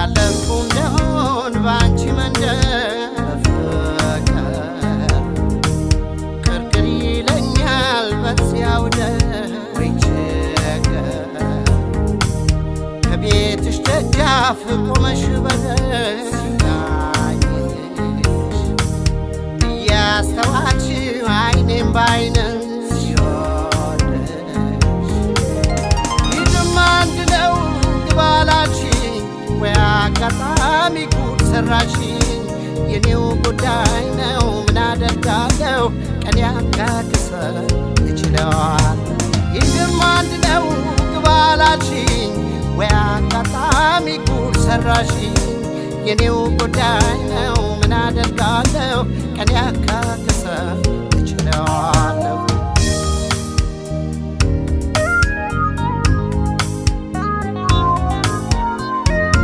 ያለፉ እንደሆን ባንቺ መንደር ክርክር ይለኛል በዚያው ወይ ቸገር ከቤትሽ ደጃፍ ቆመሽ በደስ እያስተዋልሽ አይኔም ባይነሽ ሲወደሽ ይህም አንድ ነው ግባላችን ወይ አጋጣሚ ጉድ ሰራሽኝ የኔው ጉዳይ ነው ምን አደርጋለሁ ቀን ያካክሰን እችለዋል ይህም አንድ ነው ግባላችን ወይ አጋጣሚ ጉድ ሰራሽኝ የኔው ጉዳይ ነው ምን አደርጋለሁ ቀን ያካክሰን እችለዋለሁ